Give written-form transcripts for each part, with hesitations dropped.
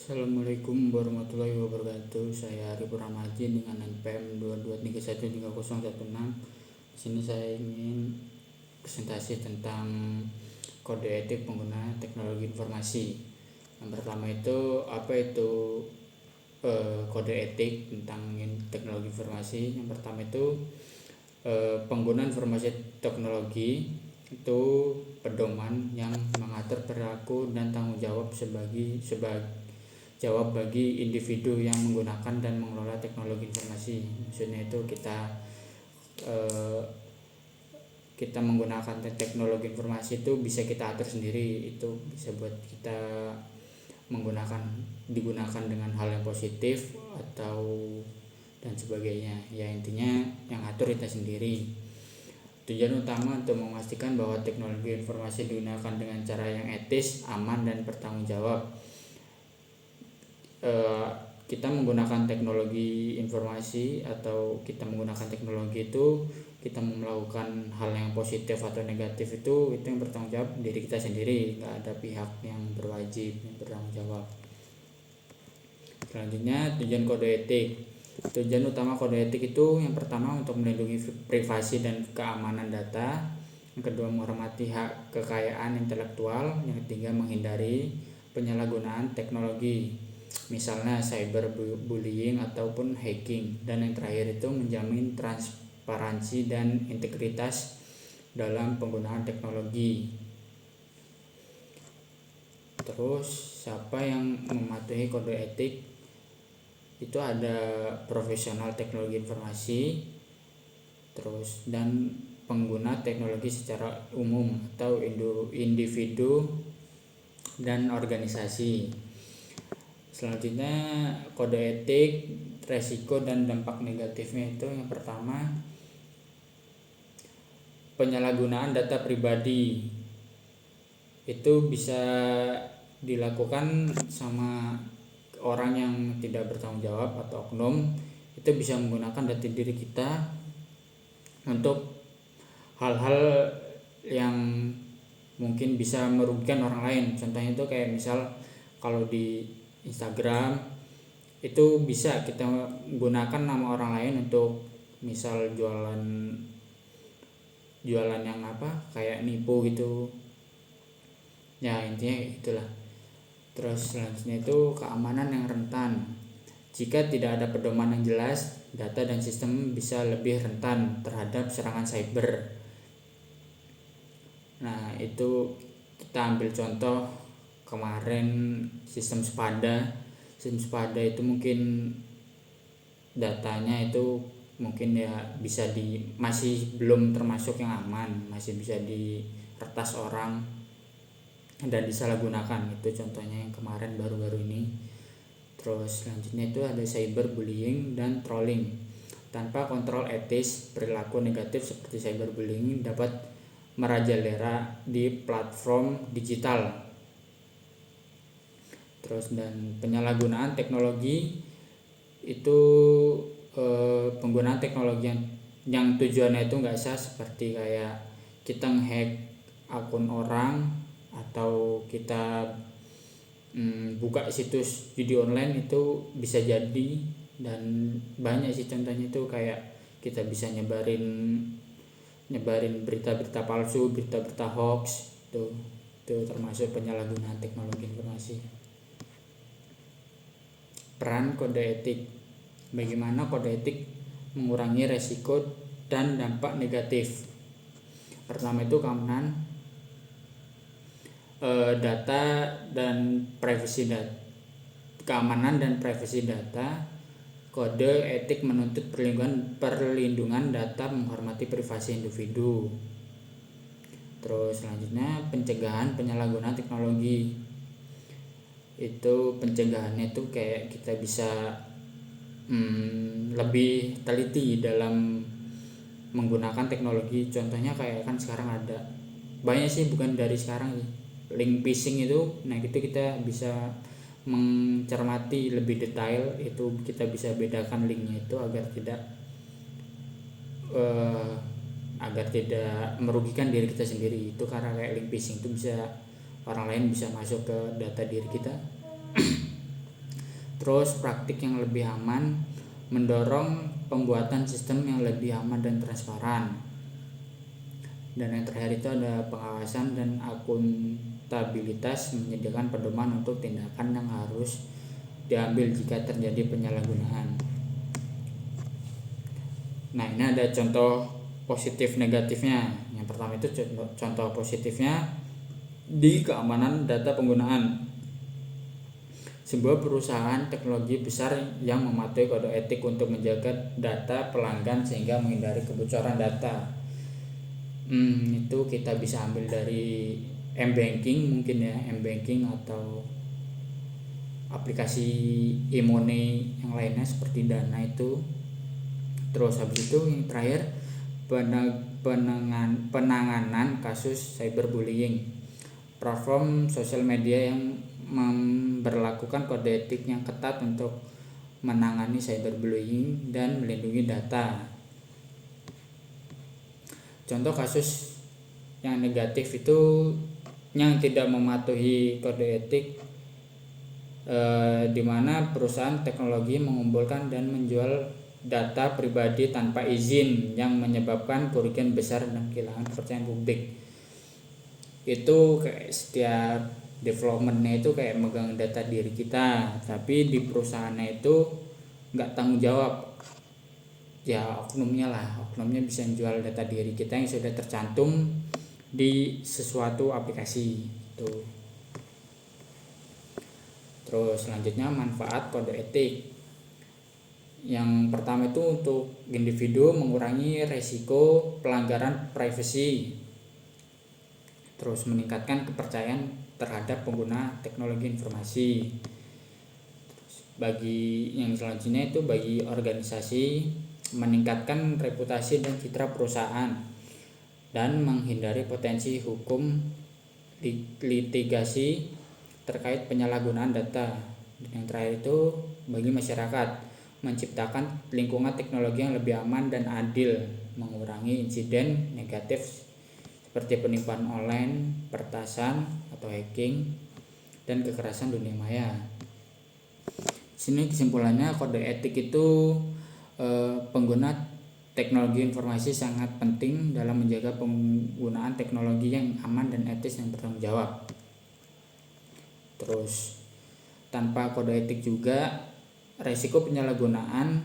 Assalamualaikum warahmatullahi wabarakatuh. Saya Arif Rahmadi dengan NPM 22313016. Di sini saya ingin presentasi tentang kode etik pengguna teknologi informasi. Yang pertama itu apa itu kode etik tentang teknologi informasi. Yang pertama itu pengguna informasi teknologi itu pedoman yang mengatur perilaku dan tanggung jawab bagi individu yang menggunakan dan mengelola teknologi informasi. Maksudnya itu kita menggunakan teknologi informasi itu bisa kita atur sendiri, itu bisa buat kita digunakan dengan hal yang positif atau dan sebagainya. Ya intinya yang atur kita sendiri. Tujuan utama untuk memastikan bahwa teknologi informasi digunakan dengan cara yang etis, aman, dan bertanggung jawab. Kita menggunakan teknologi informasi atau kita menggunakan teknologi itu kita melakukan hal yang positif atau negatif itu yang bertanggung jawab diri kita sendiri, nggak ada pihak yang berwajib yang bertanggung jawab. Selanjutnya tujuan kode etik. Tujuan utama kode etik itu yang pertama untuk melindungi privasi dan keamanan data, yang kedua menghormati hak kekayaan intelektual, yang ketiga menghindari penyalahgunaan teknologi, misalnya cyberbullying ataupun hacking, dan yang terakhir itu menjamin transparansi dan integritas dalam penggunaan teknologi. Terus siapa yang mematuhi kode etik? Itu ada profesional teknologi informasi, terus dan pengguna teknologi secara umum atau individu dan organisasi. Selanjutnya kode etik, resiko dan dampak negatifnya itu yang pertama penyalahgunaan data pribadi. Itu bisa dilakukan sama orang yang tidak bertanggung jawab atau oknum, itu bisa menggunakan data diri kita untuk hal-hal yang mungkin bisa merugikan orang lain. Contohnya itu kayak misal kalau di Instagram itu bisa kita gunakan nama orang lain untuk misal jualan yang kayak nipu gitu ya, intinya itulah. Terus selanjutnya itu keamanan yang rentan. Jika tidak ada pedoman yang jelas, data dan sistem bisa lebih rentan terhadap serangan cyber. Nah, itu kita ambil contoh kemarin sistem Spada itu mungkin datanya itu mungkin ya masih belum termasuk yang aman, masih bisa diretas orang dan disalahgunakan. Itu contohnya yang kemarin baru-baru ini. Terus selanjutnya itu ada cyberbullying dan trolling. Tanpa kontrol etis, perilaku negatif seperti cyberbullying dapat merajalela di platform digital. Terus dan penyalahgunaan teknologi itu penggunaan teknologi yang tujuannya itu nggak sah, seperti kayak kita ngehack akun orang atau kita buka situs video online, itu bisa jadi. Dan banyak sih contohnya itu kayak kita bisa nyebarin berita-berita palsu, berita-berita hoax, itu termasuk penyalahgunaan teknologi informasi. Peran kode etik. Bagaimana kode etik mengurangi resiko dan dampak negatif? Pertama itu keamanan data dan privasi data. Keamanan dan privasi data. Kode etik menuntut perlindungan data, menghormati privasi individu. Terus selanjutnya pencegahan penyalahgunaan teknologi. Itu pencegahannya itu kayak kita bisa lebih teliti dalam menggunakan teknologi. Contohnya kayak kan sekarang ada banyak sih, bukan dari sekarang sih, link phishing itu. Nah itu kita bisa mencermati lebih detail, itu kita bisa bedakan linknya itu agar tidak merugikan diri kita sendiri. Itu karena kayak link phishing itu bisa orang lain bisa masuk ke data diri kita Terus praktik yang lebih aman, mendorong pembuatan sistem yang lebih aman dan transparan. Dan yang terakhir itu ada pengawasan dan akuntabilitas, menyediakan pedoman untuk tindakan yang harus diambil jika terjadi penyalahgunaan. Nah, ini ada contoh positif negatifnya. Yang pertama itu contoh positifnya di keamanan data penggunaan. Sebuah perusahaan teknologi besar yang mematuhi kode etik untuk menjaga data pelanggan sehingga menghindari kebocoran data. Itu kita bisa ambil dari m-banking mungkin ya, m-banking atau aplikasi e-money yang lainnya seperti Dana itu. Terus habis itu yang terakhir penanganan kasus cyberbullying. Platform sosial media yang memberlakukan kode etik yang ketat untuk menangani cyberbullying dan melindungi data. Contoh kasus yang negatif itu yang tidak mematuhi kode etik, di mana perusahaan teknologi mengumpulkan dan menjual data pribadi tanpa izin yang menyebabkan kerugian besar dan kehilangan kepercayaan publik. Itu kayak setiap developmentnya itu kayak megang data diri kita, tapi di perusahaannya itu nggak tanggung jawab. Ya oknumnya bisa menjual data diri kita yang sudah tercantum di sesuatu aplikasi itu. Terus selanjutnya manfaat kode etik. Yang pertama itu untuk individu mengurangi resiko pelanggaran privasi. Terus meningkatkan kepercayaan terhadap pengguna teknologi informasi. Terus bagi yang selanjutnya itu bagi organisasi, meningkatkan reputasi dan citra perusahaan dan menghindari potensi hukum litigasi terkait penyalahgunaan data. Dan yang terakhir itu bagi masyarakat, menciptakan lingkungan teknologi yang lebih aman dan adil, mengurangi insiden negatif seperti penipuan online, peretasan atau hacking, dan kekerasan dunia maya. Sini kesimpulannya kode etik itu pengguna teknologi informasi sangat penting dalam menjaga penggunaan teknologi yang aman dan etis dan bertanggung jawab. Terus tanpa kode etik juga resiko penyalahgunaan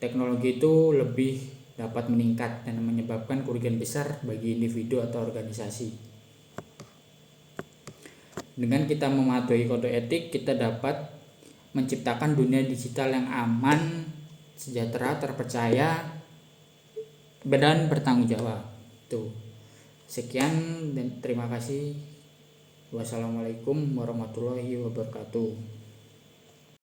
teknologi itu lebih dapat meningkat dan menyebabkan kerugian besar bagi individu atau organisasi. Dengan kita mematuhi kode etik, kita dapat menciptakan dunia digital yang aman, sejahtera, terpercaya, dan bertanggung jawab. Tuh. Sekian dan terima kasih. Wassalamualaikum warahmatullahi wabarakatuh.